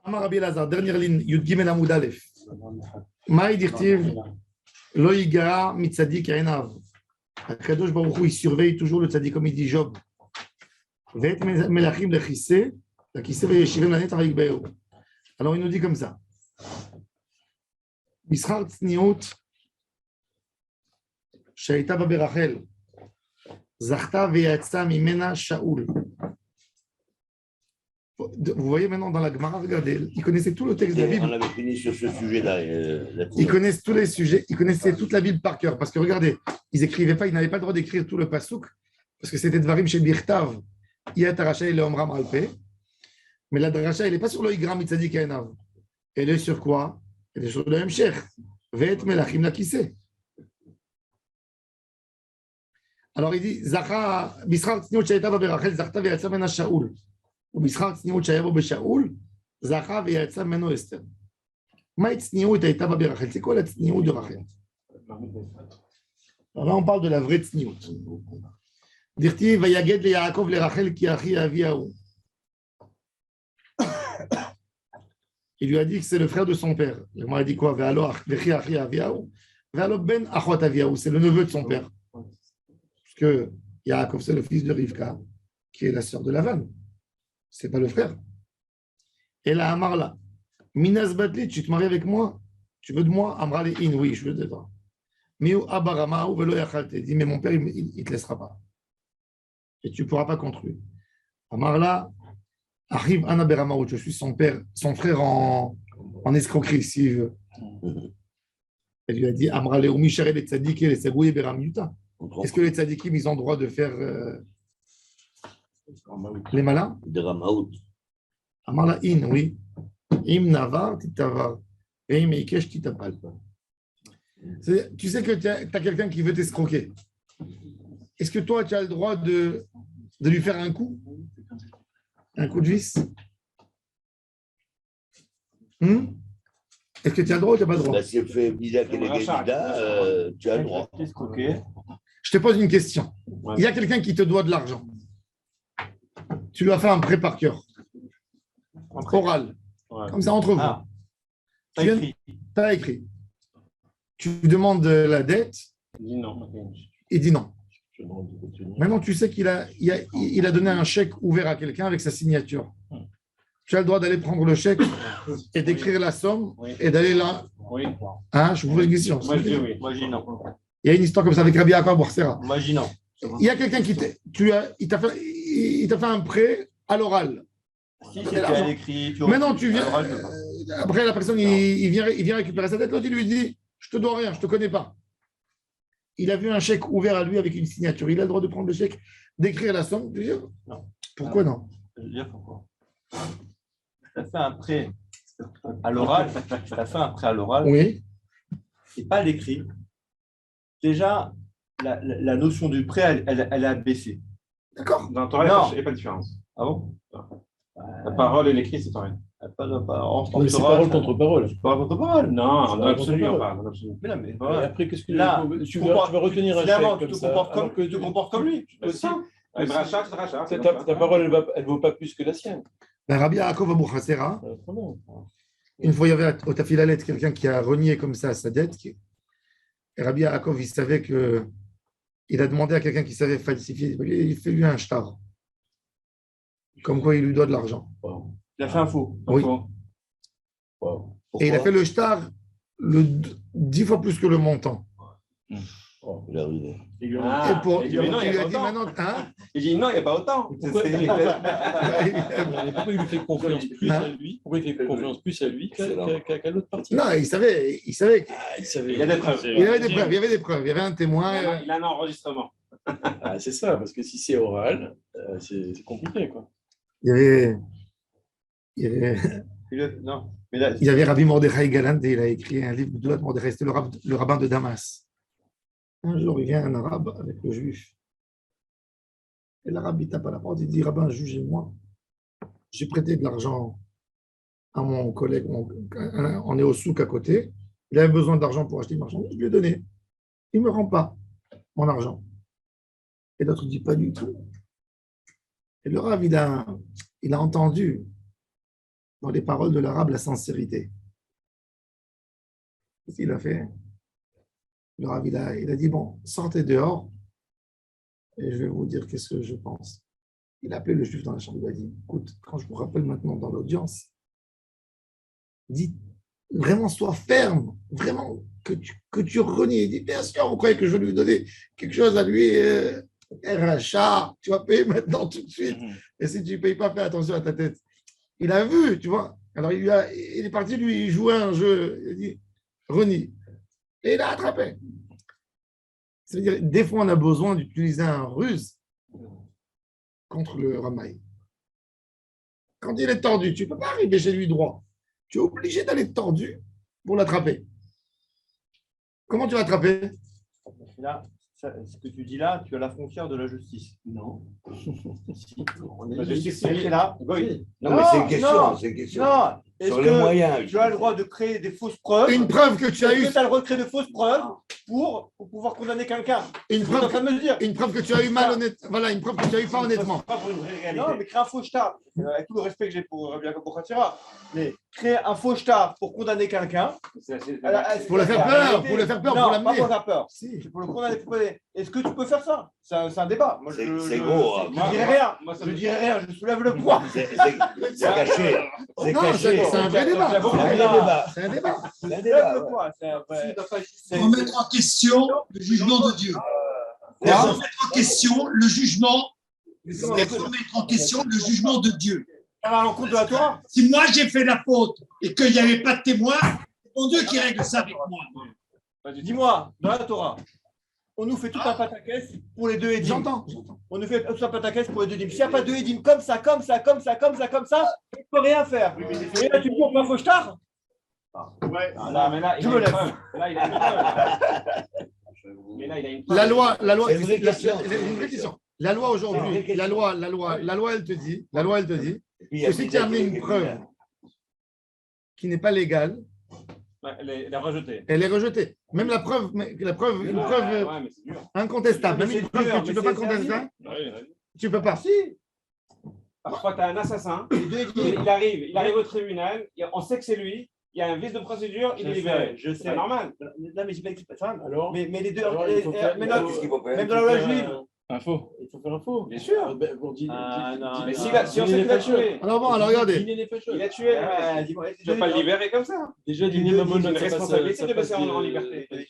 Amar Rabbi Elazar, dernière ligne, Yud Gimel Amud Aleph. Maï dirtiv, lo yigara mitzadik einav. Akadosh Baruch Hu, il surveille toujours le tzadik, comme il dit Job. Ve'et melachim lechisseh, lakisseh ve'yeshivim lanet avik be'eu. Alors il nous dit comme ça. Bishar tzniut, שהייתה בה ברחל, זכתה ויצאה ממנה שאול. Vous voyez maintenant dans la Gemara, regardez, ils connaissaient tout le texte de la Bible. On avait fini sur ce sujet-là. Ils connaissent tous les sujets, ils connaissaient toute la Bible par cœur. Parce que regardez, ils n'écrivaient pas, ils n'avaient pas le droit d'écrire tout le pasouk, parce que c'était Dvarim chez Birtav, Iyat Arasha et le Omram Alpe. Mais la Drasha, elle n'est pas sur le Igram Mitzadik Einav. Elle est sur quoi? Elle est sur le Hemshech. Ve'et melachim lakisseh. Alors il dit, Zachar, Bishar tzniut shayta ba berachel, zachta ve'yatsa mena Shaul. Ou Bishar tzniut shaya bo beshaul, zachar ve'yatsa meno Esther. Ma tzniut shayta ba berachel. C'est quoi la tzniut de Rachel? Alors là, on parle de la vraie tzniut. Dirti, vayaged le Yaakov le Rachel ki achi Aviyahu. Il lui a dit que c'est le frère de son père. Il m'a dit quoi? Ve'alo vechi achi Aviyahu. Ve'alo ben achot Aviyahu. C'est le neveu de son père. Parce que Yaakov, c'est le fils de Rivka, qui est la sœur de Lavan. Ce n'est pas le frère. Et là, Amarla, Minas Batlit, tu te maries avec moi? Tu veux de moi? Amrali in, oui, je veux de toi. Miu Abaramaou velo yachalte. Dit, mais mon père, il ne te laissera pas. Et tu ne pourras pas contre lui. Amarla, arrive Anna Beramaou, je suis son père, son frère en escroquerie, s'il veut. Elle lui a dit, Amrale, ou Michere les tzadikim et les sabouye beramiuta. Est-ce que les tzadikim, ils ont le droit de faire les malins? De Ramaout. Amarla in, oui. Im navar, titavar. Et im ikesh, titapal. Tu sais que tu as quelqu'un qui veut t'escroquer. Est-ce que toi, tu as le droit de lui faire un coup? Un coup de vis? Est-ce que tu as le droit ou tu n'as pas le droit? Si elle fait Bida Kelegedida, tu as le droit. Je te pose une question. Il y a quelqu'un qui te doit de l'argent. Tu lui as fait un prêt par cœur. Oral. Comme ça, entre vous. Tu as écrit. Tu lui demandes la dette. Il dit non. Maintenant, tu sais qu'il a donné un chèque ouvert à quelqu'un avec sa signature. Tu as le droit d'aller prendre le chèque et d'écrire la somme et d'aller là. Oui. Hein, je vous pose une question. Moi, je dis oui. Moi, je dis non. Il y a une histoire comme ça avec Rabbi Yaakov Borsera. Moi, je dis non. Il y a quelqu'un qui t'a fait un prêt à l'oral. Si c'est à l'écrit. Maintenant, tu viens. Après, la personne, il vient récupérer sa dette. L'autre, il lui dit, je te dois rien, je te connais pas. Il a vu un chèque ouvert à lui avec une signature. Il a le droit de prendre le chèque, d'écrire la somme. Non. Pourquoi non? Je vais dire pourquoi. Tu as fait un prêt à l'oral. Tu as fait un prêt à l'oral. Oui. Et pas à l'écrit. Déjà, la notion du prêt, elle a baissé. D'accord. Dans Torah, il n'y a pas de différence. Ah bon? La parole et l'écrit, c'est pareil. C'est parole contre parole. Parole contre parole. Non, C'est dans l'absolu, on parle. Mais non, mais Et voilà. après, qu'est-ce que Là, tu vas retenir un finalement, chèque tu comme te ça, comportes alors comme, que tu te comportes comme lui. C'est ça. Un rachat, c'est rachat. ta parole, elle ne vaut pas plus que la sienne. Ben, Rabbi Yaakov Aboukhassera, Autrement. une fois, il y avait au Tafilalet quelqu'un qui a renié comme ça sa dette. Et Rabbi Yaakov, il savait que. Il a demandé à quelqu'un qui savait falsifier. Il fait lui un shtar. Comme quoi, il lui doit de l'argent. Wow. Il a fait un faux. Oui. Wow. Et il a fait le shtar 10 fois plus que le montant. Il a ruiné. Et pour, il dit, mais non, il il lui y a a dit pas autant. maintenant. Hein? Il dit non, il n'y a pas autant. Pourquoi il lui fait confiance plus à lui? Pourquoi il fait confiance plus à lui qu'à l'autre partie? Non, il savait. Il y a des preuves. Il y avait des preuves. Il y avait un témoin. Il a un enregistrement. Ah, c'est ça, parce que si c'est oral, c'est compliqué, quoi. Il y avait. Non, mais là, Il y avait Rabbi Mordechai Galant et il a écrit un livre de Mordechai, c'était le rabbin de Damas. Un jour, il vient un arabe avec le juif. Et l'arabe, il tape à la porte, il dit, rabbin, jugez-moi. J'ai prêté de l'argent à mon collègue, on est au souk à côté. Il avait besoin d'argent pour acheter une marchandise, je lui ai donné. Il ne me rend pas mon argent. Et l'autre dit, pas du tout. Et le rabbin, il a entendu dans les paroles de l'arabe la sincérité. Qu'est-ce qu'il a fait? Le Rav, il a dit, bon, sortez dehors et je vais vous dire qu'est-ce que je pense. Il a appelé le juif dans la chambre, il a dit, écoute, quand je vous rappelle maintenant dans l'audience, dis vraiment, sois ferme, vraiment, que tu renies. Il dit, bien sûr, vous croyez que je vais lui donner quelque chose à lui, un rachat, tu vas payer maintenant tout de suite. Et si tu ne payes pas, fais attention à ta tête. Il a vu, tu vois. Alors il est parti, lui, il jouait un jeu. Il a dit, renie. Et il a attrapé. C'est-à-dire, des fois, on a besoin d'utiliser un ruse contre le ramaï. Quand il est tordu, tu ne peux pas arriver chez lui droit. Tu es obligé d'aller tordu pour l'attraper. Comment tu vas attraper? Là, ce que tu dis là, tu as la frontière de la justice. Non. La justice est là. Oui. Non, mais c'est une question. Non, C'est une question. non. Est-ce Sur les que moyens. tu as le droit de créer des fausses preuves? Une preuve que tu as Est-ce eue. que tu as le droit de créer de fausses preuves pour pouvoir condamner quelqu'un? Une Tu es en preuve, train de me dire. une preuve que tu as eu malhonnête. Voilà, une preuve que tu as eu pas honnêtement. Pas pour une vraie réalité. Non, mais créer un faux shtar, avec tout le respect que j'ai pour Rabbi Yaakov Bochatira, mais créer un faux shtar pour condamner quelqu'un. Pour le faire peur, pour le faire peur, non, pour pas l'amener. pour faire peur. Si. Pour le condamner, pour condamner. Est-ce que tu peux faire ça? C'est un débat. Moi, C'est gros. Hein. Je dirais rien. Moi, ça Je me- dirais rien. Je soulève le poids. C'est caché. C'est Non, caché. c'est un vrai débat. J'avoue que C'est un c'est débat. C'est un débat. C'est un Je soulève débat. le poids. C'est un vrai- c'est- Remettre en question le jugement de Dieu. Remettre en question le jugement, et remettre en question le jugement de Dieu. Ça va à l'encontre de la Torah. Si moi j'ai fait la faute et qu'il n'y avait pas de témoin, c'est mon Dieu qui règle ça avec moi. Dis-moi, dans la Torah, on nous fait tout un pataquès pour les deux édimes. J'entends. On nous fait tout un pataquès pour les deux édimes. S'il n'y a pas deux édimes comme ça, on ne peut rien faire. Et là, tu me dis, on fait un faux shtar? Ouais. Là, mais là, il Je a me une lève. preuve. Là, il a une preuve. Mais là, il a une preuve. La loi, C'est une vraie question. une vraie question. La loi aujourd'hui, la loi, elle te dit, Et puis, il y a que si tu as amené une preuve qui n'est pas légale, Ouais, elle est rejetée. elle est rejetée. Même une preuve Ouais, mais c'est dur. incontestable, même Mais une c'est preuve dur, que tu mais ne peux pas c'est contester, Ouais. tu ne peux pas. Si. Parfois, tu as un assassin, il arrive au tribunal, on sait que c'est lui, il y a un vice de procédure, il est libéré. Je C'est sais. normal. Non, mais j'ai pas expliqué ça. Alors, Mais les deux. alors, il faut faire- mais il là, faut- Qu'est-ce qu'il faut faire? même dans la loi juive. un faux. Il faut faire un faux. Bien sûr. Pour dire, Ah, non, Mais non. si on sait qu'il a tué, Alors bon, alors regardez. Dîner les fâcheux. il a tué, Dis-moi, tu ne vas pas le libérer comme ça. Déjà, Les dîner deux maman, disent ça une passe- responsabilité ça de passe passer en liberté. Les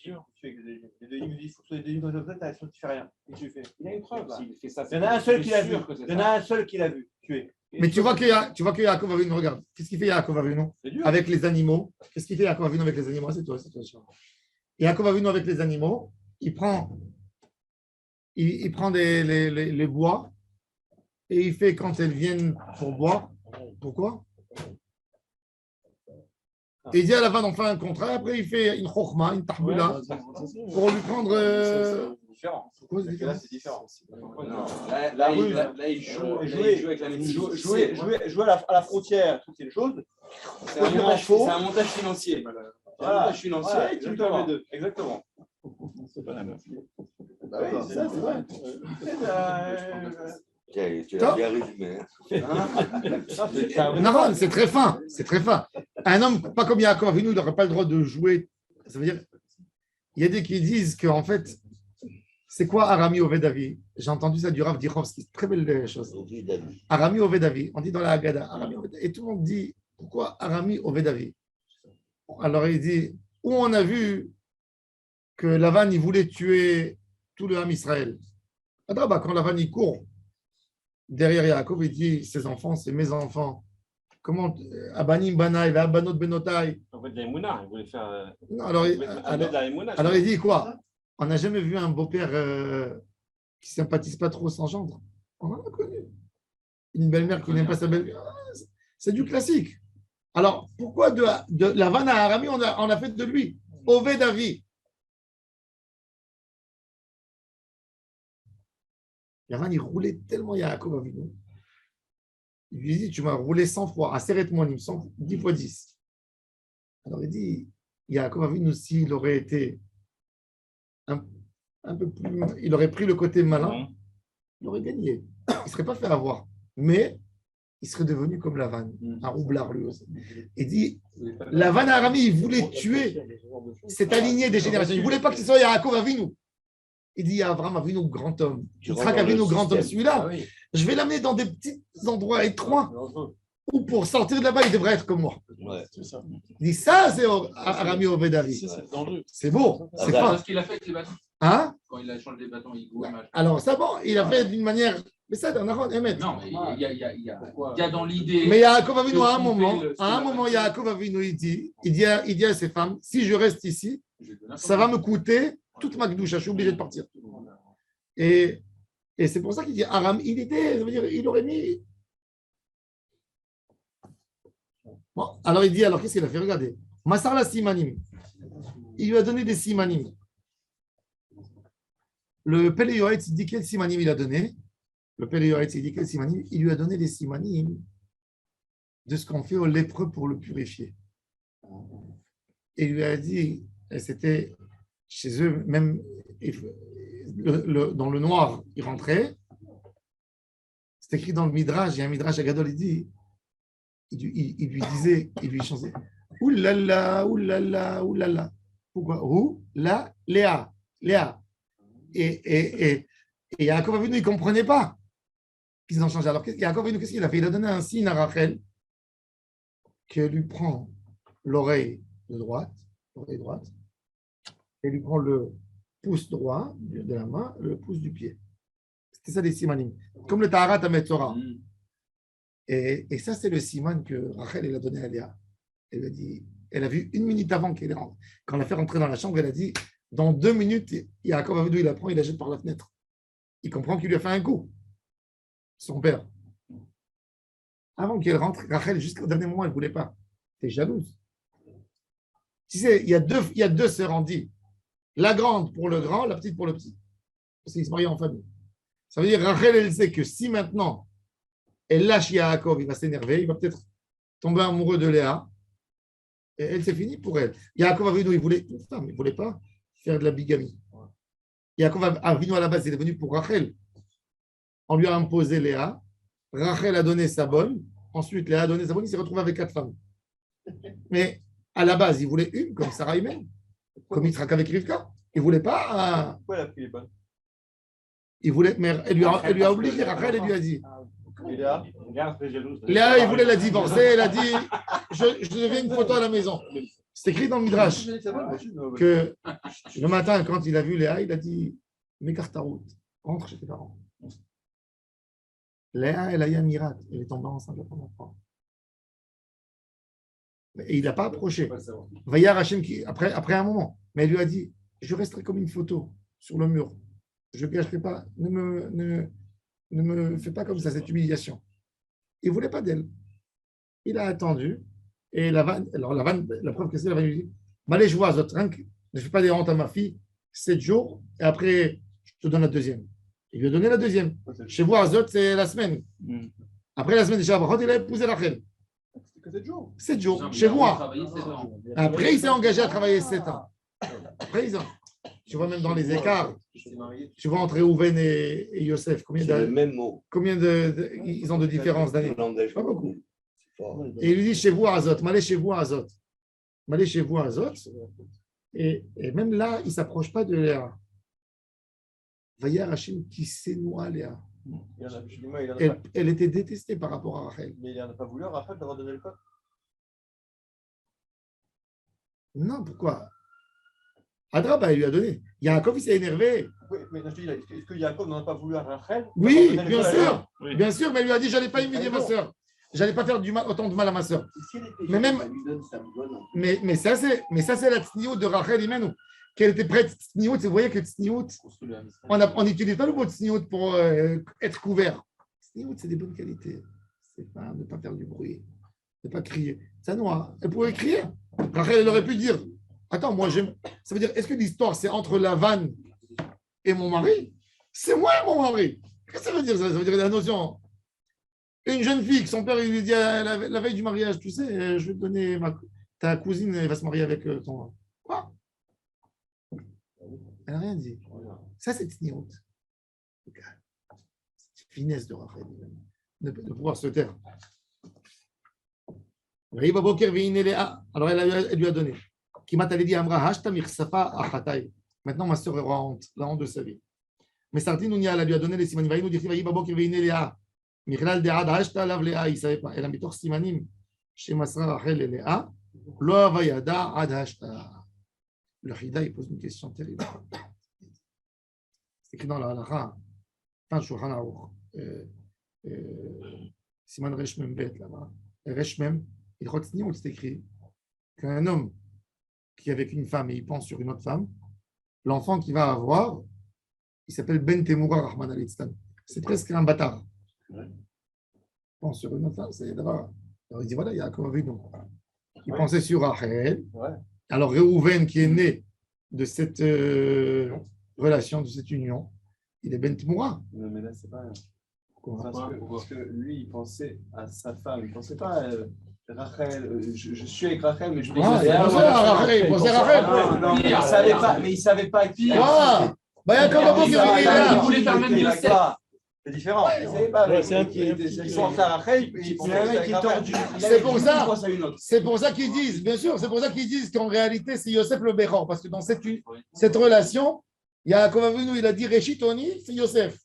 deux édimes, il faut que les deux édimes comme ça, t'as l'impression que tu fais rien. Qu'est-ce que tu fais? Il a une preuve. S'il fait ça, Il y en a un seul qui l'a vu. sûr que c'est Il y en ça. a un seul qui l'a vu. Tué. Mais tu vois que Yaakov Avinu, regarde, qu'est-ce qu'il fait Yaakov Avinu C'est dur. avec les animaux? Qu'est-ce qu'il fait Yaakov Avinu avec les animaux? C'est toi. Yaakov Avinu avec les animaux, il prend les bois et il fait quand elles viennent pour boire. Pourquoi? Et il dit à la fin d'en faire un contrat, après il fait une chokhma, une tahboula, pour lui prendre. C'est différent. Pourquoi c'est différent? Là, c'est différent. Non. La rue, il joue jouer avec la médecine. jouer à la frontière, c'est une chose. C'est un montage financier. Voilà. Un montage financier. Voilà, Tu le exactement. fais les deux. Exactement. C'est pas la même. Bah oui, c'est ça, c'est vrai. Tu l'as bien résumé. Hein. Non, c'est très fin. C'est très fin. Un homme, pas comme Yaakov Avinu, il n'aurait pas le droit de jouer. Ça veut dire, il y a des qui disent qu'en fait, c'est quoi Arami Ovedavi? J'ai entendu ça du Rav Dichovski, très belle chose. Arami Ovedavi, on dit dans la Haggadah, Arami Ovedavi. Et tout le monde dit, pourquoi Arami Ovedavi? Alors il dit, où on a vu que Lavan, il voulait tuer tout le Ham Israël. Bah, quand Lavan, il court derrière Yaakov, il dit, ses enfants, c'est mes enfants. Comment Abanim Banaï, Abanot Benotai. En fait, de la Emouna, il voulait faire. Non, alors, de la Emouna. alors il dit quoi? On n'a jamais vu un beau-père qui ne sympathise pas trop son gendre. On en a connu. Une belle-mère qui n'aime pas sa belle-mère. C'est du classique. Alors, pourquoi de Lavan à Arami, on a fait de lui Oved Avi. Lavan, il roulait tellement Yaakov Avinu. Il lui dit, tu m'as roulé 100 fois, à Seret Monim, 10 fois 10. Alors il dit, Yaakov Avinu, s'il aurait été un peu plus, il aurait pris le côté malin, il aurait gagné. Il ne serait pas fait avoir. Mais il serait devenu comme Lavan, un roublard lui aussi. Il dit, Lavan Arami, il voulait tuer cette alignée des générations. Il ne voulait pas que ce soit Yaakov Avinu. Il dit, Abraham Avinu, grand homme. Yitzhak Avinu, grand homme. Celui-là, je vais l'amener dans des petits endroits étroits où pour sortir de là-bas, il devrait être comme moi. Ouais. C'est ça. Il dit, ça, c'est Arami Ovedavi. C'est dangereux. C'est beau. C'est Hasard. fort. Ce qu'il a fait avec les bâtons. Hein? Quand il a changé les bâtons, il goûte mal. Alors, ça, bon, il a fait d'une manière. Mais ça, dans Aaron, Emet. Non, mais il y a dans l'idée. Mais Yaakov Avinu, à un moment, Yaakov Avinu, il dit à ses femmes, si je reste ici, ça va me coûter toute ma gdoucha, je suis obligé de partir. Et c'est pour ça qu'il dit, Aram, ça veut dire, il aurait mis. Bon, alors il dit, alors qu'est-ce qu'il a fait? Regardez. Masar la simanim. Il lui a donné des simanim. Le Pele Yoetz, il dit quel simanim il a donné. Le Pele Yoetz, il dit quel simanim. Il lui a donné des simanim de ce qu'on fait au lépreux pour le purifier. Et il lui a dit, et c'était chez eux, même dans le noir, il rentrait. C'est écrit dans le Midrash, il y a un Midrash à Gadol, il dit, il lui disait, il lui chantait oulala, oulala, oulala. Pourquoi? Oulala, Léa, Léa. Et Yaakov Avinu, il ne comprenait pas qu'ils ont changé. Alors, Yaakov Avinu, qu'est-ce qu'il a fait? Il a donné un signe à Rachel qui lui prend l'oreille droite, et lui prend le pouce droit de la main, le pouce du pied. C'était ça les simanim. Comme le Taharat à Metzora. Et ça, c'est le siman que Rachel elle a donné à Léa. Elle a dit, elle a vu 1 minute avant qu'elle rentre. Quand elle a fait rentrer dans la chambre, elle a dit, dans 2 minutes, Yaakov Avinu, il la prend, il la jette par la fenêtre. Il comprend qu'il lui a fait un coup. Son père. Avant qu'elle rentre, Rachel, jusqu'au dernier moment, elle ne voulait pas. Elle était jalouse. Tu sais, il y a deux sœurs en dit. La grande pour le grand, la petite pour le petit. Parce qu'ils se marient en famille. Ça veut dire, Rachel, elle sait que si maintenant, elle lâche Yaakov, il va s'énerver, il va peut-être tomber amoureux de Léa. Et elle, c'est fini pour elle. Yaakov Avinu, il ne voulait pas faire de la bigamie. Yaakov Avinu, à la base, il est venu pour Rachel. On lui a imposé Léa. Rachel a donné sa bonne. Ensuite, Léa a donné sa bonne. Il s'est retrouvé avec 4 femmes. Mais à la base, il voulait une, comme Sarah Imen, comme Yitzhak avec Rivka. Il ne voulait pas. Pourquoi elle a pris les bonnes? Il voulait, mais elle lui a obligé. Rachel, elle lui a dit. Et Léa? Léa, il voulait la divorcer. Elle a dit je deviens une photo à la maison. C'est écrit dans le Midrash que le matin, quand il a vu Léa, il a dit m'écarte ta route, rentre chez tes parents. Léa, elle a eu un miracle. Elle est tombée enceinte la première fois. Et il n'a pas approché. Vayar Hachem, après un moment, mais elle lui a dit je resterai comme une photo sur le mur. Je ne gâcherai pas. Ne me fais pas comme ça, cette humiliation. Il ne voulait pas d'elle. Il a attendu. Et la preuve que c'est, la vanne lui dit allez, je vois Azot, ne fais pas des hontes à ma fille, 7 jours, et après, je te donne la deuxième. Il lui a donné la deuxième. Chez vous, Azot, c'est la semaine. Après la semaine de Shabbat, il a épousé Rachel. C'était que 7 jours. 7 jours, chez moi. Après, il s'est engagé à travailler 7 ans. Après, tu vois, même dans les écarts, tu vois entre Reuven et Yosef, C'est le même mot. combien ils ont de différence d'années? Pas beaucoup. Fort. Et il lui dit chez vous à Azot, m'allez chez vous à Azot. M'allez chez vous à Azot. Et même là, il ne s'approche pas de Léa. Vayar Hachem qui s'énoie Léa. Elle était détestée par rapport à Rachel. Mais il n'en a pas voulu, Rachel, d'avoir donné le code. Non, pourquoi? Adraba, il lui a donné. Yaakov, il s'est énervé. Oui, mais je te dis, est-ce que Yaakov n'en a pas voulu à Rachel? Oui, bien sûr. Bien sûr, mais il lui a dit je n'allais pas humilier ma soeur. Je n'allais pas faire autant de mal à ma soeur. Mais même. Mais ça, c'est la tsniout de Rachel Imenu. Qu'elle était prête, tsniout. Vous voyez que tsniout, on n'utilise pas le mot tsniout pour être couvert. Tsniout, c'est des bonnes qualités. C'est pas ne pas faire du bruit, ne pas crier. Ça, non, elle pouvait crier. Rachel, elle aurait pu dire attends, moi j'aime. Ça veut dire, est-ce que l'histoire, c'est entre Lavan et mon mari? C'est moi et mon mari. Qu'est-ce que ça veut dire? Ça veut dire la notion. Une jeune fille, que son père il lui dit la veille du mariage, tu sais, je vais te donner ta cousine, elle va se marier avec ton. Quoi? Elle n'a rien dit. Ça, c'est tsniout. Finesse de Rachel. de pouvoir se taire. Alors elle lui a donné. Maintenant, ma soeur aura honte, la honte de sa vie. Mais Sartinounia, elle lui a donné les simanim. Il ne savait pas. Elle a mis tort simanim chez Masra Rachel et Léa. Lo avayada ad hashta. Le Hida, il pose une question terrible. C'est écrit dans la halakha, fin Shulchan Aruch, Siman Resh Mem Bet, là-bas. Resh Mem, il c'est écrit qu'un homme qui est avec une femme et il pense sur une autre femme, l'enfant qu'il va avoir, il s'appelle Ben Temura Rahman al-Itztan. C'est presque un bâtard. Il pense sur une autre femme, c'est d'abord. Alors il dit voilà, il y a comme donc. Il pensait sur Rachel. Alors Réhouven, qui est né de cette relation, de cette union, il est Ben Temura. Non, mais là, c'est pas. Parce que lui, il pensait à sa femme. Il ne pensait pas. Rachel, je suis avec Rachel, mais je voulais. Il pensait à Rachel. Non, mais il savait pas. Mais il savait pas qui. Il voulait faire même Yosef. C'est différent. Il savait pas. Il pensait à Rachel, il pensait à mec qui est tordu. C'est pour ça qu'ils disent, bien sûr, c'est pour ça qu'ils disent qu'en réalité, c'est Yosef le Béran. Parce que dans cette relation, Yaakov Avinu, il a dit Réchitoni, c'est Yosef.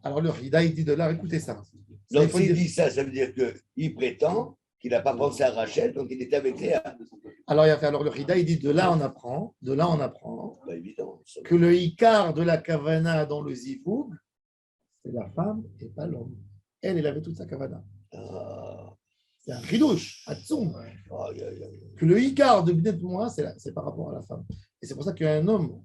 Alors le Hida, il dit de là, écoutez ça. Donc s'il dit ça, ça veut dire qu'il prétend qu'il n'a pas pensé à Rachel, donc il était avec Léa. Alors le Hida, il dit de là on apprend Pas évident. que le Icar de la Kavana dans le Zivoug, c'est la femme et pas l'homme. Elle avait toute sa Kavana. C'est un Chidouche, Hatsoum. Que le Icar de Bnet Moua, c'est par rapport à la femme. Et c'est pour ça qu'un homme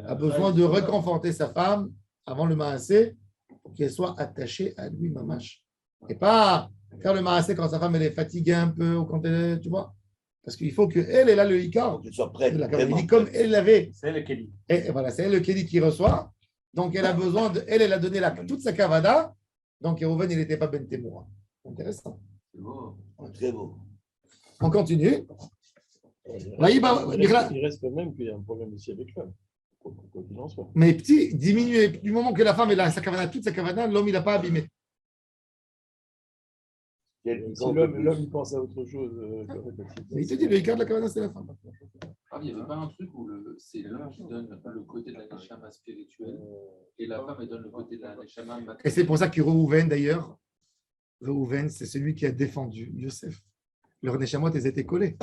a besoin de réconforter sa femme avant le Maasé pour qu'elle soit attachée à lui, mamash. Et pas faire le Maasé quand sa femme elle est fatiguée un peu ou quand elle est, tu vois. Parce qu'il faut qu'elle ait là le Icar. Qu'elle soit prête. Il dit comme elle l'avait. C'est le Kéli. Et voilà, c'est elle le Kéli qui reçoit. Donc elle a besoin de. Elle a donné toute sa Kavada. Donc Réhouven, il n'était pas Ben Temura. Intéressant. C'est beau. Très beau. On continue. Il reste quand même qu'il y a un problème aussi avec l'homme. Quoi qu'il en soit. Mais petit, diminuer. Du moment que la femme elle a sa Kavada, toute sa Kavada, l'homme il n'a pas abîmé. Si l'homme il pense à autre chose. Mais il te dit le Icar de la Kavada, c'est la femme. Ah, il n'y avait pas un truc où c'est l'homme qui donne le côté de la neshama spirituelle et la femme elle donne le côté de la neshama matérielle. Et c'est pour ça que Réhouven, d'ailleurs, Réhouven, c'est celui qui a défendu Yosef. Leur Neshamot, ils étaient collés.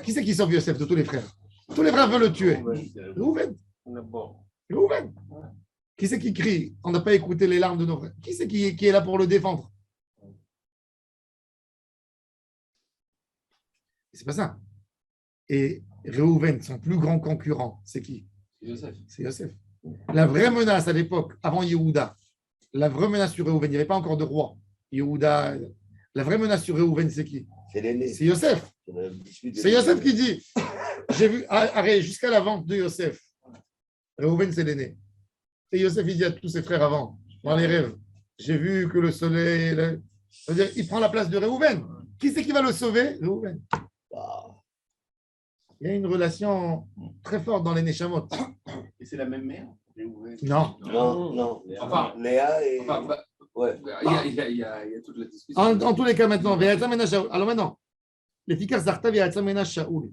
Qui c'est qui sauve Yosef de tous les frères? Tous les frères veulent le tuer. Réhouven. Réhouven. Qui c'est qui crie? On n'a pas écouté les larmes de nos frères. Qui c'est qui est là pour le défendre? C'est pas ça. Et Réhouven, son plus grand concurrent, c'est qui? C'est Yosef. La vraie menace à l'époque, avant Yehuda, la vraie menace sur Réhouven, il n'y avait pas encore de roi. Yehuda, la vraie menace sur Réhouven, c'est qui? C'est l'aîné. C'est Yosef. C'est Yosef qui dit. J'ai vu, arrête, jusqu'à la vente de Yosef. Réhouven, c'est l'aîné. Et Yosef, il dit à tous ses frères avant, dans les rêves, j'ai vu que le soleil. C'est-à-dire, il prend la place de Réhouven. Qui c'est qui va le sauver? Réhouven. Il y a une relation très forte dans les Neshamot. Et c'est la même mère? Non. Non. Enfin, Léa et. ouais. Il y a toute la discussion. En tous les cas, maintenant, alors maintenant, l'efficace Zartav et Atzamena Shaoul.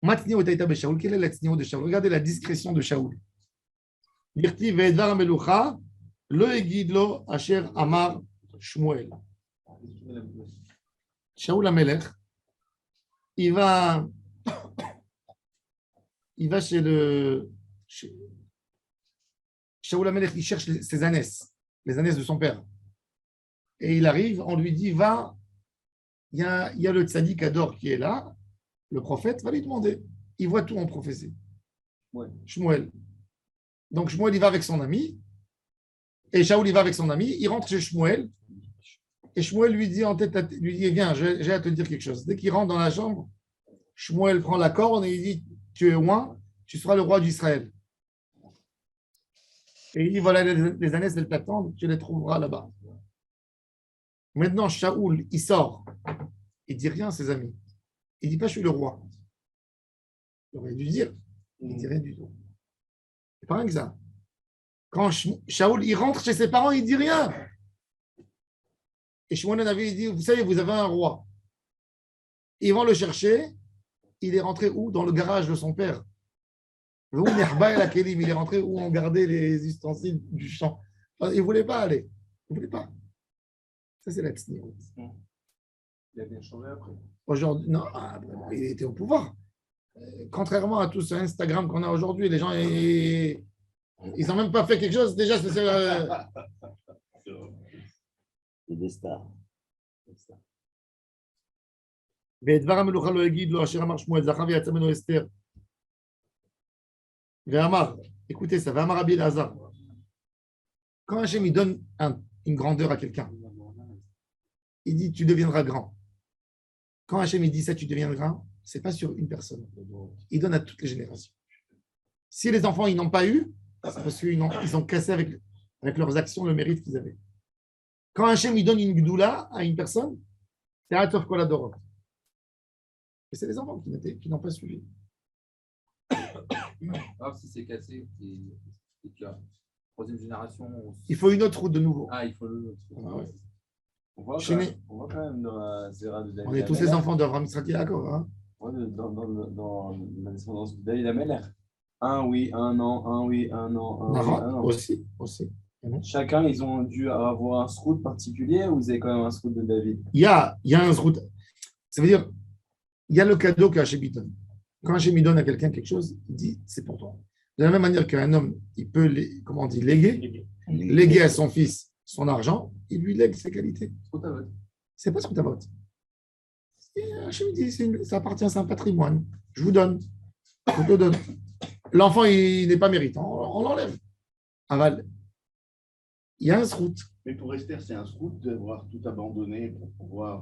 Matnio Taïta be Shaoul. Quel est l'Atznio de Shaoul? Regardez la discrétion de Shaoul. Dirti Vedvar Melucha, le Egidlo Asher Amar Shmuel. Shaoul Amelech, il va chez le. Shaoul Amelech, il cherche ses ânesses, les ânesses de son père. Et il arrive, on lui dit, va, il y a le tzaddik Ador qui est là, le prophète, va lui demander. Il voit tout en prophétie. Shmuel. Donc Shmuel, il va avec son ami, et Shaoul, il va avec son ami, il rentre chez Shmuel, et Shmuel lui dit en tête, lui dit, viens, j'ai à te dire quelque chose. Dès qu'il rentre dans la chambre, Shmuel prend la corne et il dit, tu es loin, tu seras le roi d'Israël. Et il dit, voilà les ânesses, elles t'attendent, tu les trouveras là-bas. Maintenant, Shaoul, il sort. Il ne dit rien à ses amis. Il ne dit pas, je suis le roi. Il aurait dû dire. Il ne dit rien du tout. C'est pas rien que ça. Quand Shaoul, il rentre chez ses parents, il ne dit rien. Et Shimon Navi, il dit, vous savez, vous avez un roi. Ils vont le chercher. Il est rentré où? Dans le garage de son père. Il est rentré où on gardait les ustensiles du champ. Il ne voulait pas aller. Il ne voulait pas. Ça, c'est la tsniout. Il a bien changé après. Aujourd'hui, non, il était au pouvoir. Contrairement à tout ce Instagram qu'on a aujourd'hui, les gens, ils n'ont même pas fait quelque chose. Déjà, c'est des stars. ודבר המלוכה לא יגיד לו אשר אמר שמואל זכה ויצא ממנו אסתר. ואמר, écoutez ça, ואמר רבי אלעזר, quand Hachem il donne une grandeur à quelqu'un, il dit tu deviendras grand. Quand Hachem il dit ça, tu deviendras grand, ce n'est pas sur une personne. Il donne à toutes les générations. Si les enfants ils n'ont pas eu, c'est parce qu'ils ont cassé avec leurs actions le mérite qu'ils avaient. Quand Hachem il donne une gdoula à une personne, c'est Atov Koladorot. Et c'est les enfants qui n'ont pas suivi. Alors, si c'est cassé, et tu as troisième génération. Il faut une autre route de nouveau. Ah, il faut une autre route. Ah ouais. On voit quand même dans la Zéra de David. On est tous les enfants d'Avraham Yitzhak Yaakov. Hein? Dans la descendance de David Ameler. Un oui, un non, un oui, un non, un oui, un non. Aussi. Chacun, ils ont dû avoir un srout particulier ou vous avez quand même un srout de David? Il y a un srout. Ça veut dire, il y a le cadeau qu'Hachem donne. Quand Hachem donne à quelqu'un quelque chose, il dit c'est pour toi. De la même manière qu'un homme, il peut léguer à son fils son argent, il lui lègue ses qualités. C'est pas ce que tu as voté. Hachem dit ça appartient, c'est un patrimoine. Je vous donne. Je te donne. L'enfant, il n'est pas méritant, on l'enlève. Aval. Il y a un srout. Mais pour Esther, c'est un srout d'avoir tout abandonné pour pouvoir.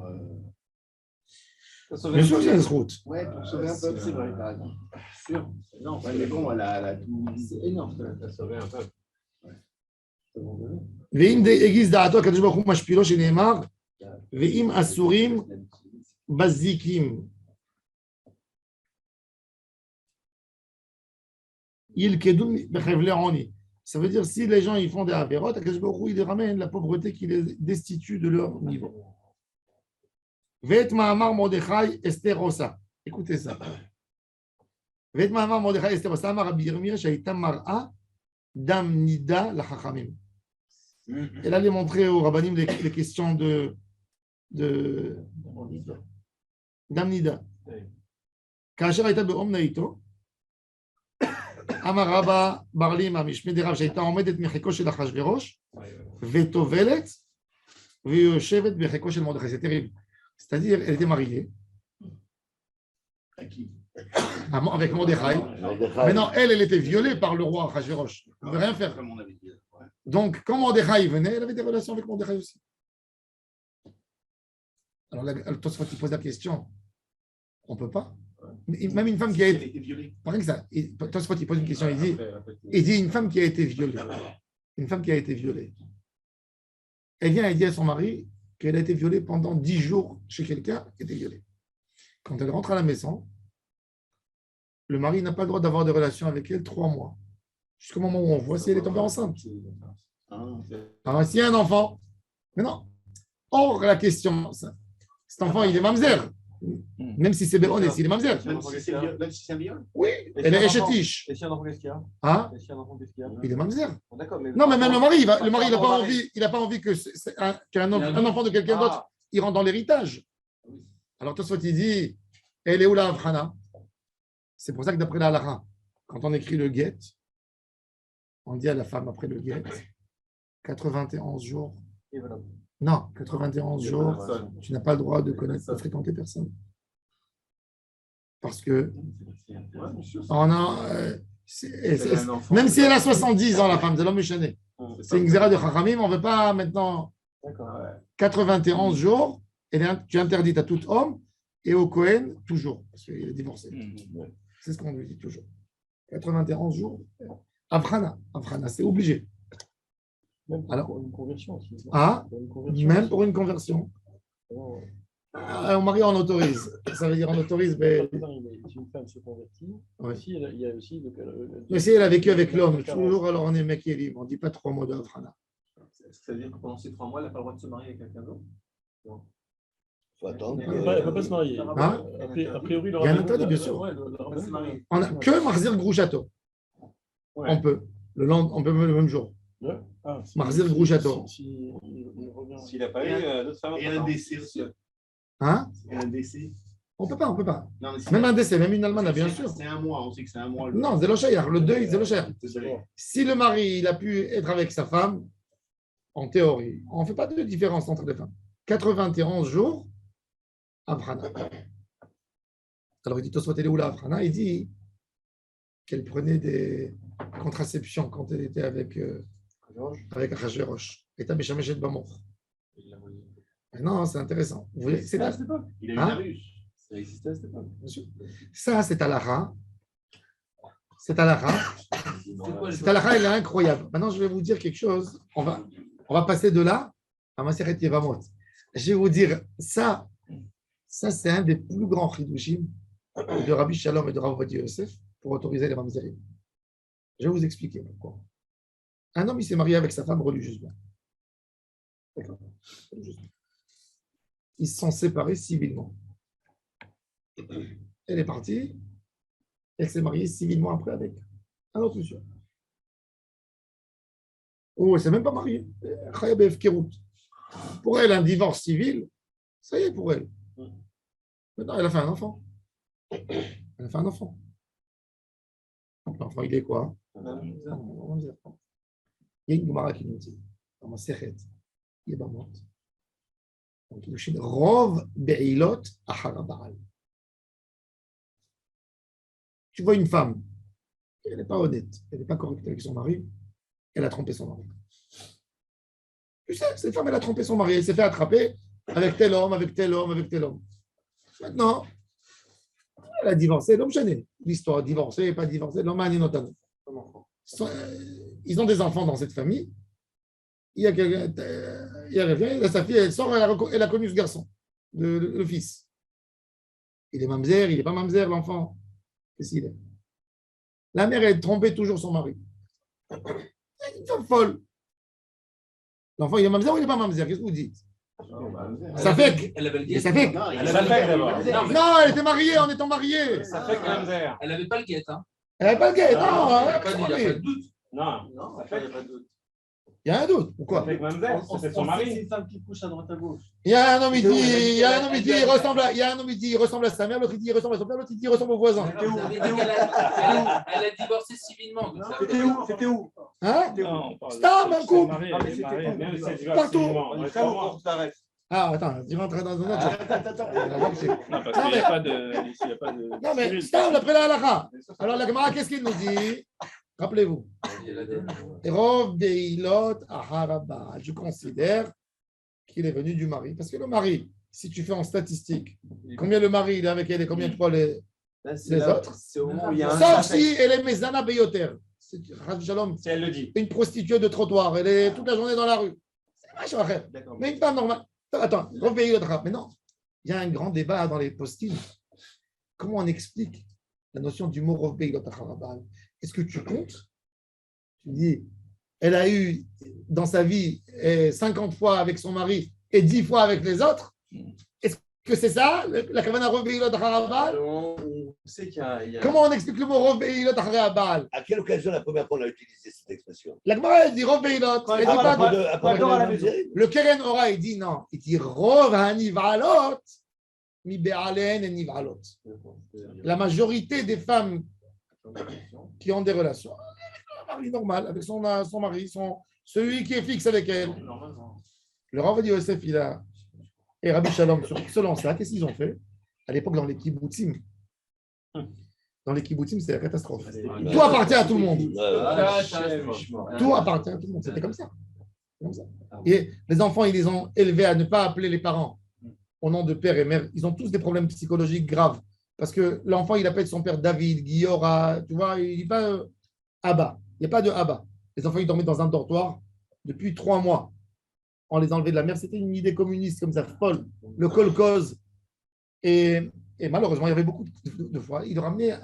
Bien sûr que c'est un srout. Ouais, pour sauver un peuple, c'est vrai, par exemple. Sûr. Non, mais bon, elle a tout. C'est énorme, elle a sauvé un peuple. ואם הגיז דעתו הקדוש ברוך הוא משפילו שנאמר ואם אסורים בזיקים ילכדו בחבלי עוני. Ça veut dire si les gens ils font des avérotes, הקדוש ברוך הוא il les ramène la pauvreté qui les destitue de leur niveau. ואת מאמר מרדכי אסתר עושה. écoutez ça. ואת מאמר מרדכי אסתר עושה אמר רבי ירמיה שהייתה מראה דם נידה לחכמים. Elle allait montrer aux rabbanim les questions de Damnida. כאשר הייתה באומנה איתו, אמר רבא בר לימה משמי דרב שהייתה עומדת מחיקו של אחשוורוש וטובלת ויושבת בחיקו של מרדכי. C'est terrible. C'est-à-dire, elle était mariée. Avec Mordechai. Mais non, elle était violée par le roi Achashverosh. Elle ne pouvait rien faire. Donc, quand Mordechai venait, elle avait des relations avec Mordechai aussi. Alors, Tosfot, il pose la question. On ne peut pas. Même une femme qui a été violée. Par exemple, Tosfot, il pose une question. Il dit une femme qui a été violée. Une femme qui a été violée. Elle vient et dit à son mari qu'elle a été violée pendant 10 jours chez quelqu'un qui était violé. Quand elle rentre à la maison, le mari n'a pas le droit d'avoir des relations avec elle 3 mois. Jusqu'au moment où on voit si elle est tombée enceinte. Alors, s'il y a un enfant, mais non. Or, la question, cet enfant, il est mamzer. Même si c'est Béron et s'il est mamzer. Même si c'est un viol? Oui, elle est échetiche. Et si un enfant, qu'est-ce qu'il y a? Hein? Il est mamzer. Non, mais même le mari, il n'a pas envie qu'un enfant de quelqu'un d'autre, il rentre dans l'héritage. Alors, Tosfot, il dit, elle est où la Avchana? C'est pour ça que d'après la halakha, quand on écrit le guet, on dit à la femme après le guet, 91 jours. Non, 91 jours, tu n'as pas le droit de connaître, de fréquenter personne. Parce que, même si elle a 70 ans, la femme, c'est l'homme méchané. C'est une xéra de Chachamim, on ne veut pas maintenant 91 jours, et tu es interdite à tout homme et au Cohen toujours, parce qu'il est divorcé. C'est ce qu'on lui dit toujours. 91 jours. Avchana, c'est obligé. Même pour une conversion aussi. Même pour une conversion. Au mari, on autorise. Ça veut dire on autorise. Mais... Si une femme se convertit, ouais. Il y a aussi. Mais si elle a vécu avec l'homme, toujours, alors on est mec et libre. On ne dit pas 3 mois d'Avchana. Ça veut dire que pendant ces 3 mois, elle n'a pas le droit de se marier avec quelqu'un d'autre? Faut attendre. Elle ne peut pas se marier. Hein? A priori, le Il y a un rabbin- interdit, bien sûr. Ouais, le rabbin se marie. On a que Marzir Grouchato. Ouais. On peut. On peut le même jour. Ouais. Ah, si- Marzir Grouchato. il revient. S'il n'a pas eu d'autres femmes. Et un décès aussi. Hein? Et un décès. On peut pas. Non, mais Même un décès, même une Allemande, bien sûr. C'est un mois, on sait que c'est un mois. Non, c'est le Shayar. Le deuil, c'est le Shayar. Désolé. Si le mari il a pu être avec sa femme, en théorie, on ne fait pas de différence entre les femmes. 91 jours, Avrana. Alors il dit Tosfot, elle est où la Avrana? Il dit qu'elle prenait des contraceptions quand elle était avec Achashverosh. Et t'as Meshameshet Bamour. Non, c'est intéressant. Vous voulez, c'est Il a eu Hein? la ruche. Ça existait à cette époque. ça, c'est Alaha. C'est Alaha. Cette Alaha, elle est incroyable. Maintenant, je vais vous dire quelque chose. On va passer de là à Maseret Yevamot. Je vais vous dire, ça c'est un des plus grands chidushim de Rabbi Shalom et de Rav Ovadia Yosef pour autoriser les mamzerim. Je vais vous expliquer pourquoi. Un homme, il s'est marié avec sa femme religieusement. D'accord. Religieusement. Ils se sont séparés civilement. Elle est partie. Elle s'est mariée civilement après avec un autre monsieur. Oh, elle ne s'est même pas mariée. Pour elle, un divorce civil, ça y est pour elle. Maintenant, elle a fait un enfant. Elle a fait un enfant. L'enfant, il est quoi? Il y a une Gemara qui nous dit, dans ma Sechet, Yebamot, donc il y a Rov Be'ilot Achara Baal. Tu vois une femme, elle n'est pas honnête, elle n'est pas correcte avec son mari, elle a trompé son mari. Tu sais, cette femme, elle a trompé son mari, elle s'est fait attraper avec tel homme, avec tel homme, avec tel homme. Maintenant, elle a divorcé, l'homme gêné. L'histoire, divorcé, pas divorcé, l'homme a notamment. Ils ont des enfants dans cette famille. Il y a quelqu'un, sa fille, elle sort, elle a connu ce garçon, le fils. Il est mamzer, il n'est pas mamzer, l'enfant. Qu'est-ce qu'il est? La mère, elle trompait toujours son mari. C'est une femme folle. L'enfant, il est mamzer ou il n'est pas mamzer? Qu'est-ce que vous dites? Ça fait. Elle avait le guet. Ça fait. Non, elle était mariée en étant mariée. Ça fait quand même. Elle n'avait pas le guet. Hein. Elle n'avait pas le guet. Non, Il n'y a pas de doute. Non, ça fait pas de doute. il y a un doute. Pourquoi? Avec Mamzer, c'est son mari. C'est une femme qui couche à droite à gauche. Il y a un homme, il dit, il ressemble à sa mère, l'autre il dit, il ressemble à son père, l'autre il dit, il ressemble au voisin. Elle a divorcé civilement. C'était où? Hein? Non, Stam, un couple. Partout. Ah, attends, tu rentres dans un autre. Non, parce qu'il n'y a pas de. Ici, il y a pas de. Non, mais Stam, d'après la halakha. Alors, la Gemara, qu'est-ce qu'il nous dit? Rappelez-vous. Rov Beilot Aharaba. Je considère qu'il est venu du mari. Parce que le mari, si tu fais en statistique, combien le mari il est avec elle et combien de fois les autres? C'est au moment où il y a un. Sauf si elle est Mezana Beyoter. C'est Shalom. Si elle le dit. Une prostituée de trottoir. Elle est toute la journée dans la rue. C'est machin. Mais une femme normale. Attends, Rov Beilot Aharaba. Mais non. Il y a un grand débat dans les postines. Comment on explique la notion du mot Rov Beilot Aharaba? Est-ce que tu comptes? Tu dis, elle a eu dans sa vie 50 fois avec son mari et 10 fois avec les autres. Est-ce que c'est ça, la kavana Rov Beilot Aharaba? On sait qu'il y a. Comment on explique le mot Rov Beilot Aharaba? À quelle occasion la première fois on a utilisé cette expression? La Gemara, elle dit Rov Beilot. Elle dit pas le Keren Ora, il dit non. Il dit Rov Hanivalot, mi Be'alen et Nivalot. La majorité des femmes qui ont des relations avec un mari normal, avec son mari, celui qui est fixe avec elle. Le Rav Ovadia Yosef, et Rabbi Shalom, selon ça, qu'est-ce qu'ils ont fait? À l'époque, dans les kibbutzim, c'est la catastrophe. Tout appartient à tout le monde. Tout appartient à tout le monde. C'était comme ça. Et les enfants, ils les ont élevés à ne pas appeler les parents au nom de père et mère. Ils ont tous des problèmes psychologiques graves. Parce que l'enfant, il appelle son père David, Guillora, tu vois, il ne dit pas Abba. Il n'y a pas de Abba. Les enfants, ils dormaient dans un dortoir depuis 3 mois. On les enlevait de la mer. C'était une idée communiste comme ça, folle. Le kolkhoz. Et malheureusement, il y avait beaucoup de fois. Ils ramenaient,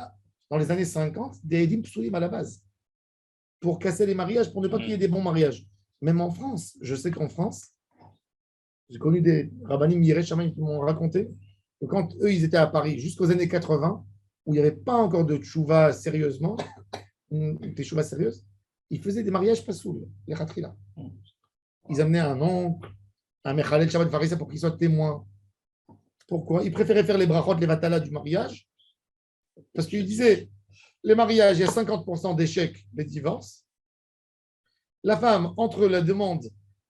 dans les années 50, des Edim Psoulim à la base. Pour casser les mariages, pour ne pas qu'il y ait des bons mariages. Même en France, je sais qu'en France, J'ai connu des rabbinim Yerushalayim qui m'ont raconté que quand eux, ils étaient à Paris jusqu'aux années 80, où il n'y avait pas encore de tchouva sérieusement, des tchouvas sérieuses, ils faisaient des mariages pas sous les khatrila. Ils amenaient un oncle, un mechalel Shabbat Farissa pour qu'il soit témoin. Pourquoi? Ils préféraient faire les brachot, les vatala du mariage, parce qu'ils disaient, les mariages, il y a 50% d'échecs, des divorces. La femme, entre la demande,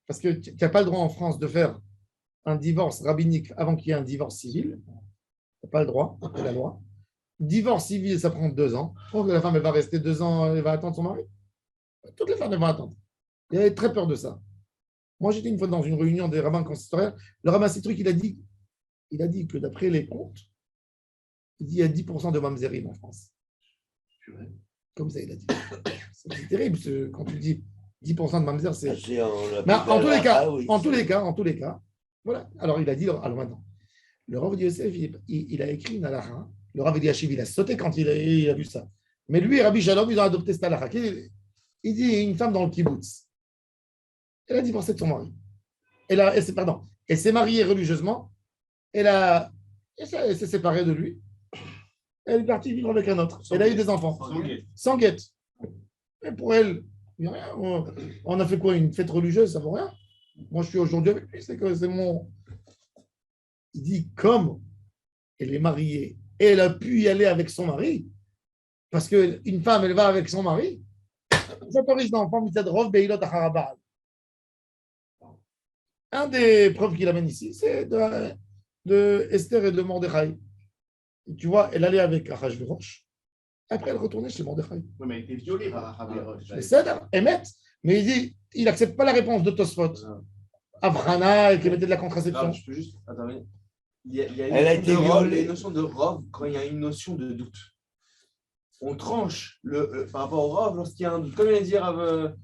parce que tu n'as pas le droit en France de faire un divorce rabbinique avant qu'il y ait un divorce civil, tu n'as pas le droit, après la loi. Divorce civil, ça prend 2 ans. Donc la femme, elle va rester 2 ans, elle va attendre son mari. Toutes les femmes, elles vont attendre. Il avait très peur de ça. Moi, j'étais une fois dans une réunion des rabbins consistoriels. Le rabbin Citruc, il a dit que d'après les comptes, il dit il y a 10% de mamzerim en France. Comme ça, il a dit. C'est terrible quand tu dis 10% de mamzer, c'est. Mais en tous les cas, voilà. Alors il a dit, alors maintenant, le Rav Yosef, il a écrit une halakha. Le Rav Eliashiv, il a sauté quand il a vu ça. Mais lui et Rabbi Shalom, ils ont adopté cette halakha. Il dit une femme dans le kibbutz, elle a divorcé de son mari. Elle s'est mariée religieusement. Elle s'est séparée de lui. Elle est partie vivre avec un autre. Elle a eu des enfants. Sans guette. Et pour elle, il n'y a rien. On a fait quoi? Une fête religieuse, ça ne vaut rien. Moi, je suis aujourd'hui avec lui. C'est mon. Il dit comme elle est mariée et elle a pu y aller avec son mari, parce qu'une femme, elle va avec son mari, ça autorise l'enfant, Mitzad Rov Beilot Acharabal. Un des preuves qu'il amène ici, c'est de Esther et de Mordechai. Et tu vois, elle allait avec Achashverosh. Après, elle retournait chez Mordechai. Oui, mais elle était violée par Achashverosh. C'est ça, Emet. Mais il dit, il n'accepte pas la réponse de Tosfot. Avrana, et qui mettait de la contraception. Je peux juste. Attends, il y a Elle a été violée. une notion de rov quand il y a une notion de doute. On tranche par rapport au rov lorsqu'il y a un doute. Comme il a dit Rav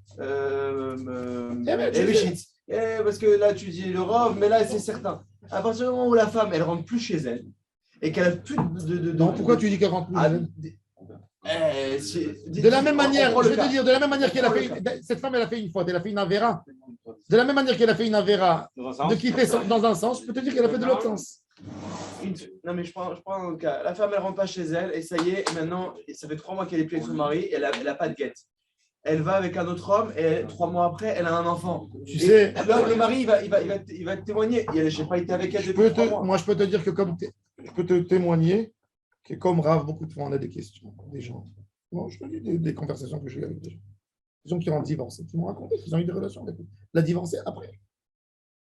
parce que là, tu dis le rov, mais là, c'est certain. À partir du moment où la femme, elle rentre plus chez elle, et qu'elle a plus de non, pourquoi tu dis qu'elle rentre plus chez elle? De la même manière, je vais te dire, de la même manière qu'elle a fait, cette femme, elle a fait une faute, elle a fait une avéra. De la même manière qu'elle a fait une avéra de quitter dans un sens, je peux te dire qu'elle a fait de l'autre sens. Non, mais je prends un cas. La femme, elle rentre pas chez elle, et ça y est, maintenant, ça fait 3 mois qu'elle est plus avec son mari, et elle a pas de guette. Elle va avec un autre homme, et 3 mois après, elle a un enfant. Tu sais, là, le mari, il va témoigner. Je n'ai pas été avec elle depuis 3 mois. Moi, je peux te dire que je peux te témoigner que comme Rav, beaucoup de fois, on a des questions, des gens. Bon, je te dis des conversations que j'ai eues avec des gens qui ont divorcé, qui m'ont raconté qu'ils ont eu des relations avec eux. La divorcée après.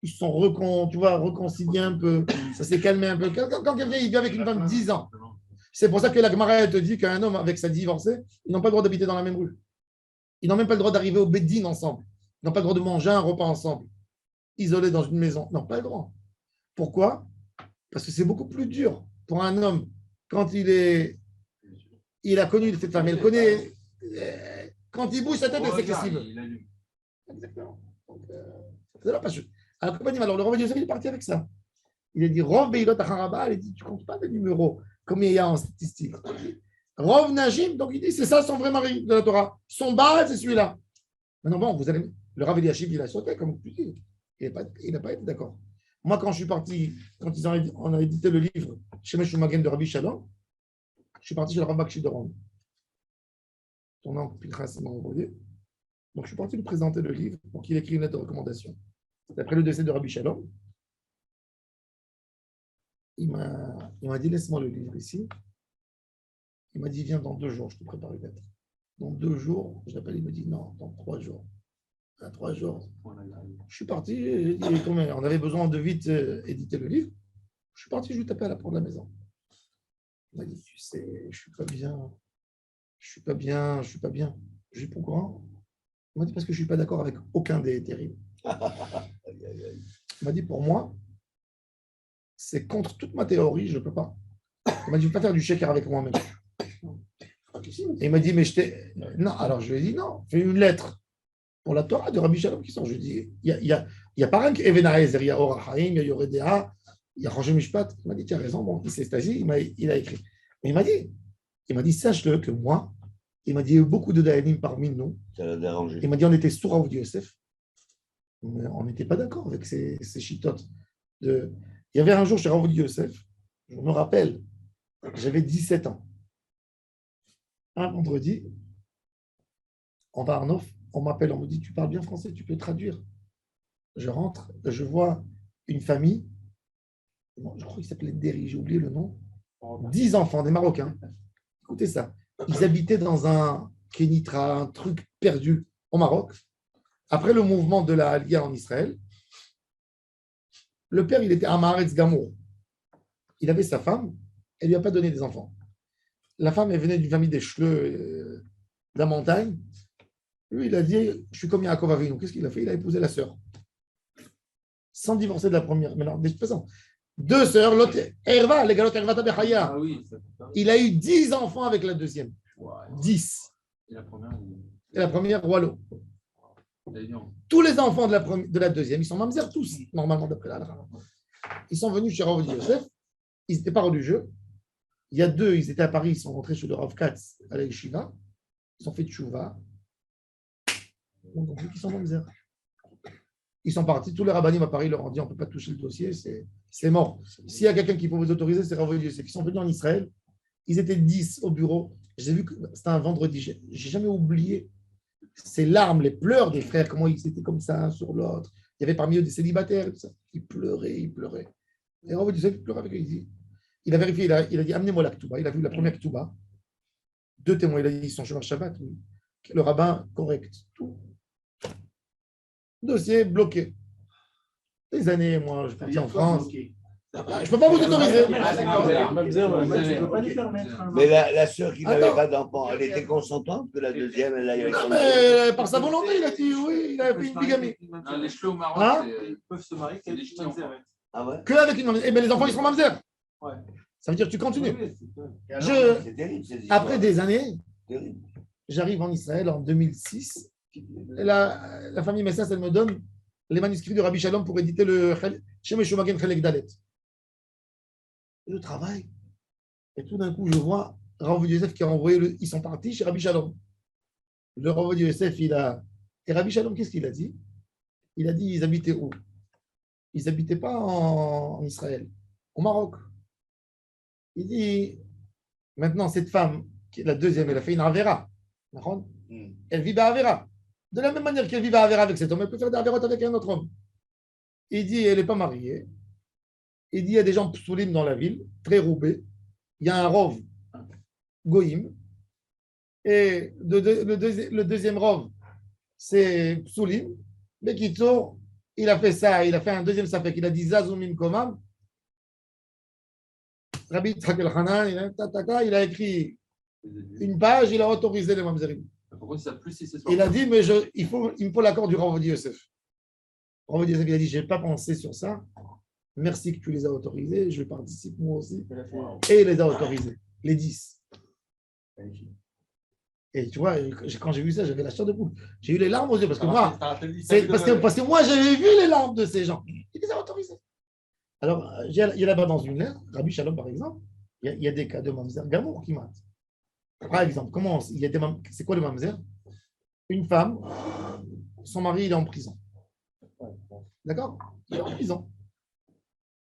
Ils se sont réconciliés un peu, ça s'est calmé un peu. Quand quelqu'un vit avec une femme 10 ans, c'est pour ça que la Gemara te dit qu'un homme avec sa divorcée, ils n'ont pas le droit d'habiter dans la même rue. Ils n'ont même pas le droit d'arriver au Beddin ensemble. Ils n'ont pas le droit de manger un repas ensemble, isolés dans une maison. Ils n'ont pas le droit. Pourquoi? Parce que c'est beaucoup plus dur pour un homme quand il a connu cette femme. Il connaît. Quand il bouge sa tête, c'est accessible. Exactement. Alors, le Rav Yosef, il est parti avec ça. Il a dit Rov Beilot Acharabal, il a dit tu ne comptes pas des numéros comme il y a en statistique. Rov Najim, donc il dit c'est ça son vrai mari de la Torah. Son Baal, c'est celui-là. Maintenant, bon, le Rav Eliashiv, il a sauté, comme tu dis. Il n'a pas été d'accord. Moi, quand je suis parti, quand on a édité le livre Shemesh Umagen de Rabbi Shalom, je suis parti chez le Rav Bakshi de Rome. Ton oncle Pinchas m'a envoyé. Donc, je suis parti lui présenter le livre pour qu'il écrive une lettre de recommandation. Après le décès de Rabbi Shalom, il m'a dit laisse-moi le livre ici. Il m'a dit viens dans 2 jours, je te prépare une lettre. Dans 2 jours, je l'appelle, il me dit non, dans 3 jours. À 3 jours. Je suis parti, j'ai dit combien? On avait besoin de vite éditer le livre. Je suis parti, je lui tapais à la porte de la maison. Il m'a dit tu sais, je suis pas bien. Je lui ai dit pourquoi? Il m'a dit parce que je ne suis pas d'accord avec aucun des terribles. Il m'a dit pour moi, c'est contre toute ma théorie, je ne peux pas. Il m'a dit je ne peux pas faire du shaker avec moi-même. Et il m'a dit mais non, alors je lui ai dit non, fais une lettre pour la Torah de Rabbi Shalom qui sort. Je lui ai dit il y a pas rien que Evenaezer, il y a Or HaChaim, il y a Yoredea, il y a Roger Mishpat. Il m'a dit tu as raison, bon, il s'est stasi, il a écrit. Mais il m'a dit sache-le que moi, il m'a dit il y a eu beaucoup de Dayanim parmi nous. Ça l'a dérangé. Il m'a dit on était sourds à Yosef. Mais on n'était pas d'accord avec ces chitotes. Il y avait un jour chez Rav Yosef, je me rappelle, j'avais 17 ans. Un vendredi, on va à Arnof, on m'appelle, on me dit, tu parles bien français, tu peux traduire. Je rentre, je vois une famille, je crois qu'il s'appelait Derry, j'ai oublié le nom, 10 enfants, des Marocains. Écoutez ça, ils habitaient dans un Kenitra, un truc perdu au Maroc. Après le mouvement de la Aliyah en Israël, le père, il était à Maaretz Gamour. Il avait sa femme, elle ne lui a pas donné des enfants. La femme, elle venait d'une famille des Chleux, de la montagne. Lui, il a dit, je suis comme Yaakov Avinu. Qu'est-ce qu'il a fait? Il a épousé la sœur. Sans divorcer de la première. Mais non, de toute façon, 2 sœurs, l'autre, Herva, les galotes Herva Tabechaya. Il a eu 10 enfants avec la deuxième. 10. Et la première, Wallo. Tous les enfants de la deuxième, ils sont mamzer tous, normalement, d'après la. Ils sont venus chez Rav Yosef, ils n'étaient pas religieux. Il y a 2, ils étaient à Paris, ils sont rentrés chez le Rav Katz à la Yeshiva. Ils ont fait tchouva. On a vu qu'ils sont mamzer. Ils sont partis, tous les rabbinim à Paris leur ont dit on ne peut pas toucher le dossier, c'est mort. S'il y a quelqu'un qui peut vous autoriser, c'est Rav Yosef. Ils sont venus en Israël, ils étaient 10 au bureau. J'ai vu que c'était un vendredi, j'ai jamais oublié ces larmes, les pleurs des frères, comment ils étaient comme ça un sur l'autre. Il y avait parmi eux des célibataires, tout ça. Ils pleuraient. Et Rav Yosef pleurait avec eux. Il a vérifié, il a dit amenez-moi la Ketouba. Il a vu la première Ketouba. 2 témoins, il a dit ils sont chez Shabbat. Oui. Le rabbin, correct. Tout. Dossier bloqué. Des années, moi, je suis parti en France. Je ne peux pas vous autoriser. Mais la sœur qui n'avait pas d'enfant, elle était consentante que la deuxième, elle aille avec son mais par sa volonté, il a dit oui, il a fait une bigamie. Les cheveux au Maroc, Ils peuvent se marier qu'avec une mamzer. Ah ouais? Que avec une mamzer. Eh bien, les enfants, ils seront mamzer. Ouais. Ça veut dire que tu continues. C'est terrible, ces histoires. Après des années, Terrible. j'arrive en Israël en 2006. Et la famille Messas, elle me donne les manuscrits de Rabbi Shalom pour éditer le Shem Shumagen Chelek Dalet. Et je travaille. Et tout d'un coup, je vois Rav Yosef qui a envoyé ils sont partis chez Rabbi Shalom. Le Rav Yosef, Et Rabbi Shalom, qu'est-ce qu'il a dit? Il a dit, ils habitaient où? Ils n'habitaient pas en Israël, au Maroc. Il dit, maintenant, cette femme, qui est la deuxième, elle a fait une Avera. Elle vit à Avera. De la même manière qu'elle vit à Avera avec cet homme, elle peut faire des Averotes avec un autre homme. Il dit, elle n'est pas mariée. Il dit, il y a des gens psoulim dans la ville, très roubés. Il y a un rov, goïm. Et le deuxième rov, c'est psoulim. Mais Kitso, il a fait ça, il a fait un deuxième safek. Il a dit, Zazumim Komam. Rabbi Tzak el-Hanan, il a écrit une page, il a autorisé les mamzerim. Pourquoi ça plus si c'est Il a dit, mais il me faut l'accord du Rav Yosef. Rav Yosef, il a dit, je n'ai pas pensé sur ça. Merci que tu les as autorisés, je participe moi aussi. Et il les a autorisés, les 10. Et tu vois, quand j'ai vu ça, j'avais la chair de poule. J'ai eu les larmes aux yeux, parce que moi, parce que moi, j'avais vu les larmes de ces gens. Il les a autorisés. Alors, il y a là-bas dans une lettre, Rabbi Shalom par exemple, il y a des cas de mamzer gamour qui matent. Par exemple, c'est quoi le mamzer? Une femme, son mari il est en prison. D'accord? Il est en prison.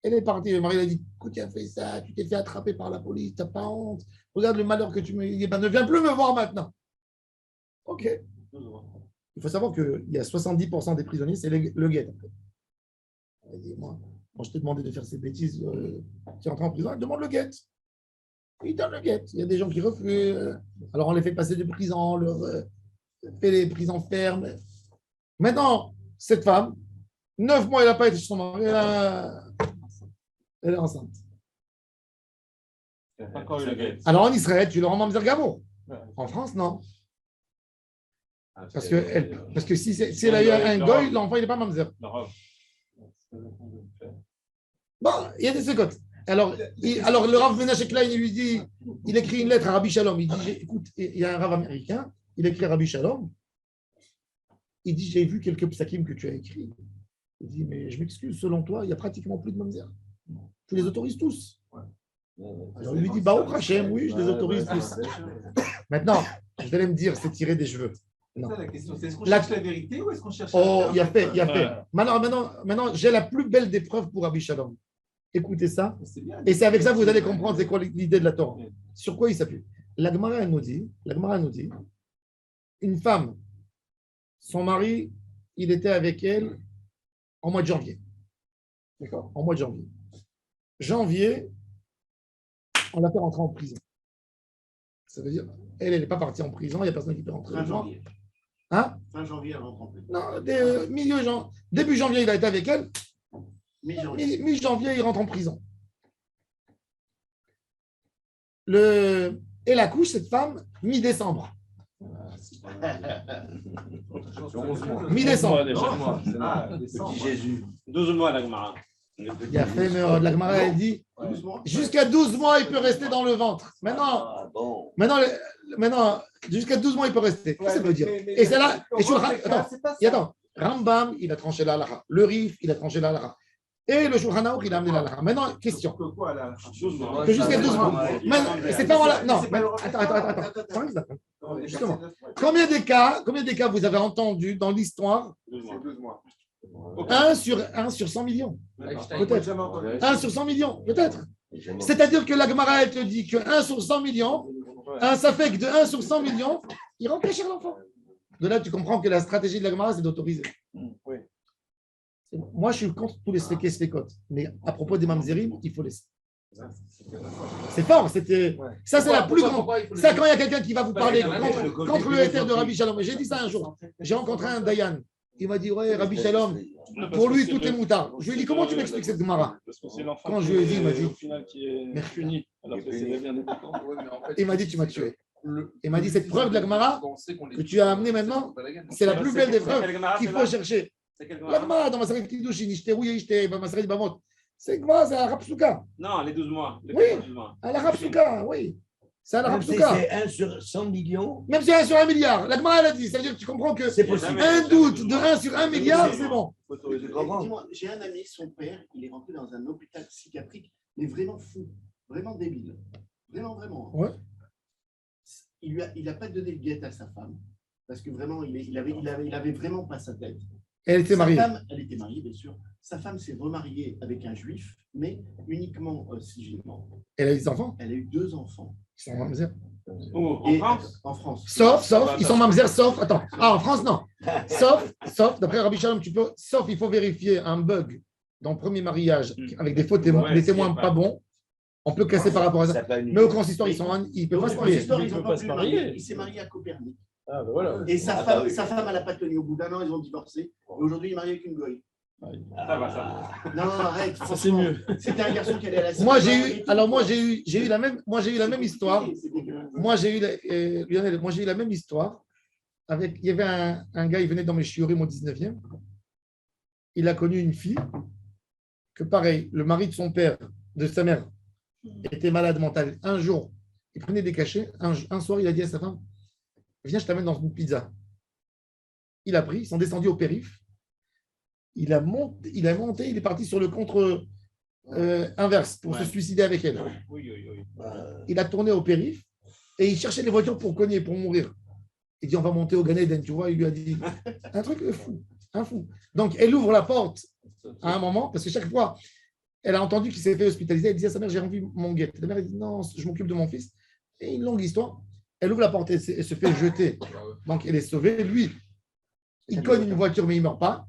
Elle est partie, le mari lui a dit, écoute, tu as fait ça, tu t'es fait attraper par la police, tu n'as pas honte. Regarde le malheur que tu me dis, ne viens plus me voir maintenant. Ok. Il faut savoir qu'il y a 70% des prisonniers, c'est le guet. Elle dit, moi, je t'ai demandé de faire ces bêtises, tu es entré en prison, demande le guet. Il donne le guet. Il y a des gens qui refusent. Alors on les fait passer de prison, on leur fait les prisons fermes. Maintenant, cette femme, 9 mois, elle n'a pas été chez son mari, elle est enceinte. Alors en Israël, tu leur rends mamzer gamour. En France, non. Parce que si elle a eu un goy, l'enfant, il n'est pas mamzer. Bon, il y a des secotes. Alors le Rav Menachem Klein, il lui dit, il écrit une lettre à Rabbi Shalom. Il dit, écoute, il y a un Rav américain, il écrit à Rabbi Shalom. Il dit, j'ai vu quelques psakim que tu as écrits. Il dit, mais je m'excuse, selon toi, il n'y a pratiquement plus de mamzer. Tu les autorises tous. Alors il lui dit, Baruch Hashem, oui, je les autorise tous. Maintenant, vous allez me dire, c'est tiré des cheveux. Non. C'est ça la question. C'est est-ce qu'on La- cherche la vérité ou est-ce qu'on cherche Oh, il y a fait. Ouais. Maintenant, j'ai la plus belle des preuves pour Rabbi Shalom. Écoutez ça. C'est bien. Et c'est avec ça que vous allez comprendre c'est quoi l'idée de la Torah. Sur quoi il s'appuie. La Gemara elle nous dit, une femme, son mari, il était avec elle en mois de janvier. D'accord. En mois de janvier. Janvier, on l'a fait rentrer en prison. Ça veut dire, elle n'est pas partie en prison, il n'y a personne qui peut rentrer. Fin janvier. Hein? Fin janvier, elle rentre en prison. Non, début janvier, il a été avec elle. Mi-janvier. Mi-janvier, il rentre en prison. Elle accouche, cette femme, mi-décembre. Mi-décembre. Petit Jésus. 12 mois, la Gemara. Il a fait, mais la Gemara a dit, 12 mois. jusqu'à 12 mois, il peut rester dans le ventre. Ah, bon. Maintenant, jusqu'à 12 mois, il peut rester. Qu'est-ce que ça veut dire? Et c'est là, et sur attends, Rambam, il a tranché la halakha. Le Rif, il a tranché la halakha. Et le Shulchan Aruch, il a amené la halakha. Maintenant, question. Que jusqu'à 12 mois. C'est pas voilà. Non, attends. Justement. Combien des cas vous avez entendu dans l'histoire 12 mois. 1 sur 100 millions. Peut-être. 1 sur 100 millions, peut-être. C'est-à-dire que la Gemara, elle te dit que 1 sur 100 millions, ça fait que de 1 sur 100 millions, il rentre chez l'enfant. De là, tu comprends que la stratégie de la Gemara, c'est d'autoriser. Oui. Moi, je suis contre tous les spécotes. Mais à propos des mamzerim, il faut laisser. C'est fort. Ça, c'est la plus grande. Ça, quand il y a quelqu'un qui va vous parler contre le héter de Rabbi Shalom. J'ai dit ça un jour. J'ai rencontré un Dayan. Il m'a dit, ouais, Rabbi Shalom, pour lui, tout est moutard. Je lui ai dit, comment tu m'expliques cette Gemara? Parce que c'est l'enfant Quand je lui ai dit, il m'a dit, au final qui est puni. Alors que c'est bien important. il m'a dit, tu m'as tué. Il m'a dit, cette preuve de la Gemara que tu as amenée maintenant, c'est la plus belle des preuves qu'il faut chercher. La Gemara dans Maseret Kiddushin, Ishterou Yishte, Maseret Bamot. C'est Gemara, c'est à la Rapsuka. Non, les 12 mois. Oui, à la Rapsuka, oui. C'est à la Même si Rapsuka. c'est 1 sur 100 millions. Même si c'est 1 sur 1 milliard. La Gemara, elle a dit, ça veut dire que tu comprends que C'est possible. un doute de 1 sur 1 milliard, c'est bon. Dis-moi, j'ai un ami, son père, il est rentré dans un hôpital psychiatrique, mais vraiment fou, vraiment débile. Vraiment. Ouais. Il n'a pas donné le guet à sa femme, parce que vraiment, il avait vraiment pas sa tête. Elle était mariée. Elle était mariée, bien sûr. Sa femme s'est remariée avec un juif, mais uniquement civilement. Elle a des enfants. Elle a eu 2 enfants. Ils sont mamzer. En France? En France. Sauf, ils sont mamzer, sauf, attends. Ah, en France, non. Sauf, d'après Rabbi Shalom, sauf, il faut vérifier un bug dans le premier mariage avec des faux témoins, des témoins pas bons. On peut casser par rapport à ça. Mais au consistoire, ils ne peuvent pas se marier. Ils ne peuvent pas se marier. Il s'est marié à Copernic. Ah, ben voilà. Et sa femme, elle n'a pas tenu. Au bout d'un an, ils ont divorcé. Et aujourd'hui, il est marié avec une goy. Ça va. Non, arrête. Ça, c'est mieux. C'était un garçon qui allait à la Moi, j'ai eu la même histoire. Moi, j'ai eu la même histoire. Il y avait un gars, il venait dans mes shiurim au 19e. Il a connu une fille que, pareil, le mari de son père, de sa mère, était malade mental. Un jour, il prenait des cachets. Un soir, il a dit à sa femme, viens, je t'amène dans une pizza. Il a pris, ils sont descendus au périph'. Il a monté, il est parti sur le contre inverse pour se suicider avec elle. Il a tourné au périph' et il cherchait les voitures pour cogner, pour mourir. Il dit, on va monter au Gan Eden, tu vois. Il lui a dit, un truc fou, un fou. Donc, elle ouvre la porte à un moment, parce que chaque fois, elle a entendu qu'il s'est fait hospitaliser. Elle dit à sa mère, j'ai envie mon guet. La mère, elle dit, non, je m'occupe de mon fils. Et une longue histoire. Elle ouvre la porte et se fait jeter. Donc, elle est sauvée. Lui, il cogne une voiture, mais il ne meurt pas.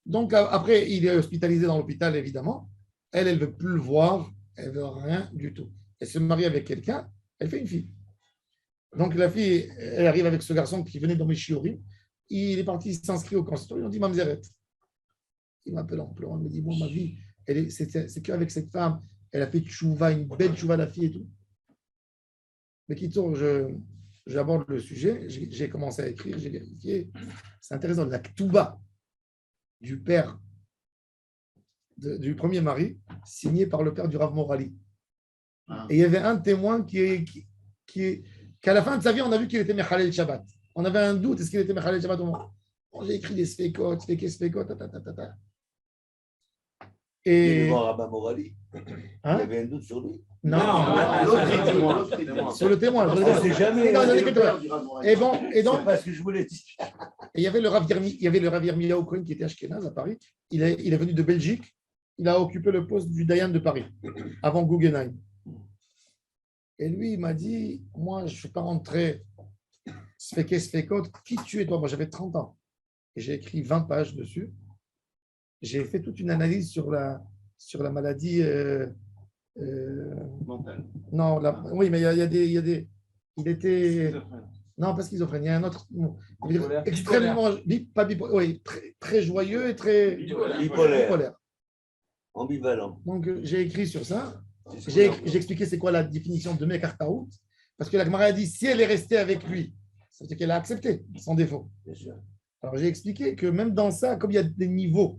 Donc, après, il est hospitalisé dans l'hôpital, évidemment. Elle ne veut plus le voir. Elle ne veut rien du tout. Elle se marie avec quelqu'un. Elle fait une fille. Donc, la fille, elle arrive avec ce garçon qui venait dans mes chiorim. Il est parti s'inscrire au consistoire. Ils ont dit, Mamzeret. Il m'appelle en pleurant. Il me dit, moi, ma vie, c'est qu'avec cette femme, elle a fait tchouva, une belle tchouva, la fille et tout. Mais qui tourne, j'aborde le sujet. J'ai commencé à écrire, j'ai vérifié. C'est intéressant. La ktouba du père, du premier mari, signé par le père du Rav Morali. Et il y avait un témoin qu'à la fin de sa vie, on a vu qu'il était Mechalel Shabbat. On avait un doute, est-ce qu'il était Mechalel Shabbat ou non? J'ai écrit des spécotes, spékot, Il est Et mort à Bamorali. Il y hein? avait un doute sur lui. Non, L'autre sur le témoin. C'est jamais. Et bon, et donc, C'est pas ce que je voulais dire. et il y avait le Rav Yirmiyahu Cohen qui était à Ashkenaz à Paris. Il est venu de Belgique. Il a occupé le poste du Dayan de Paris, avant Guggenheim. Et lui, il m'a dit, moi, je ne suis pas rentré Sfekot, qui tu es toi? Moi, j'avais 30 ans. Et j'ai écrit 20 pages dessus. J'ai fait toute une analyse sur la maladie. Mental. Non, oui, mais il y a des. Il était. Non, pas schizophrène. Il y a un autre. Extrêmement. Pas bipolaire, oui, très joyeux et très. Bipolaire. Ambivalent. Donc, j'ai écrit sur ça. J'ai expliqué c'est quoi la définition de Mekartaout. Parce que la Gemara a dit si elle est restée avec lui, ça veut dire qu'elle a accepté, sans défaut. Bien sûr. Alors, j'ai expliqué que même dans ça, comme il y a des niveaux,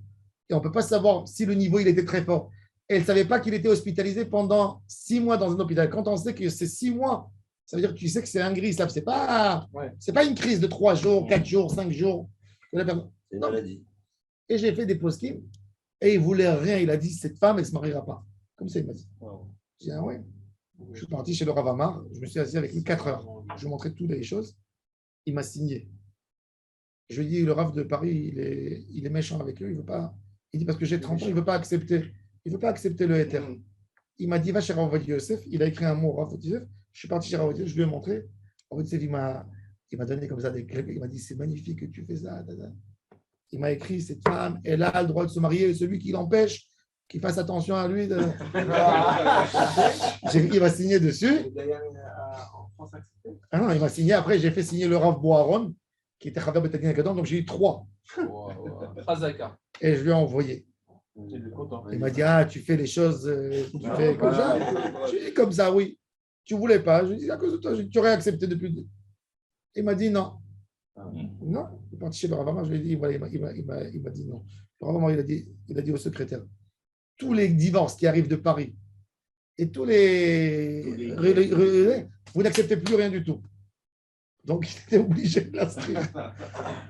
et on ne peut pas savoir si le niveau il était très fort. Elle ne savait pas qu'il était hospitalisé pendant 6 mois dans un hôpital. Quand on sait que c'est 6 mois, ça veut dire que tu sais que c'est un gris. Ce n'est pas une crise de 3 jours, 4 jours, 5 jours. C'est une maladie. Et j'ai fait des post-kim et il ne voulait rien. Il a dit cette femme, elle ne se mariera pas. Comme ça, il m'a dit. J'ai dit ah ouais. Je suis parti chez le Rav Amar. Je me suis assis avec lui 4 heures. Je lui ai montré toutes les choses. Il m'a signé. Je lui ai dit le Rav de Paris, il est méchant avec eux. Il veut pas. Il dit parce que j'ai 30 ans, il ne veut pas accepter. Il ne veut pas accepter le éther. Il m'a dit, va chez Rav Ovadia Yosef. Il a écrit un mot, Rav Ovadia Yosef. Je suis parti chez Rav Ovadia Yosef, je lui ai montré. Rav Ovadia Yosef, il m'a donné comme ça des clés. Il m'a dit, c'est magnifique que tu fais ça. Il m'a écrit, cette femme, elle a le droit de se marier. Celui qui l'empêche, qu'il fasse attention à lui. Il m'a signé dessus. Ah non, il m'a signé. Après, j'ai fait signer le Rav Boaron, qui était Chaver Betadin Kadam. Donc, j'ai eu 3. Et je lui ai envoyé. Il m'a dit, ah, tu fais les choses, tu fais comme ça. Je lui ai dit, comme ça, oui. Tu ne voulais pas. Je lui ai dit, à cause de toi, tu aurais accepté depuis. Il m'a dit non. Non. Il est parti chez le Rav Amar, je lui ai dit, voilà, il m'a dit non. Le Rav Amar, il a dit au secrétaire, tous les divorces qui arrivent de Paris et tous les vous n'acceptez plus rien du tout. Donc, il était obligé de l'inscrire.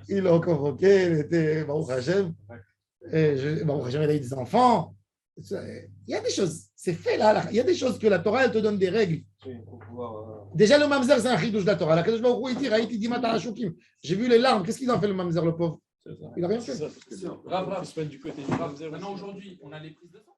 Il l'a convoqué, il était Baruch Hashem. Baruch Hashem, il a eu des enfants. Il y a des choses, c'est fait là. Il y a des choses que la Torah, elle te donne des règles. Déjà, le mamzer, c'est un chidouche de la Torah. La Kadosh Baruch Hu, il dit, Raïti Dimat Arashukim. J'ai vu les larmes. Qu'est-ce qu'il en fait, le mamzer, le pauvre? Il n'a rien fait. Grave, il se met du côté du Maintenant, aujourd'hui, on a les prises de sang.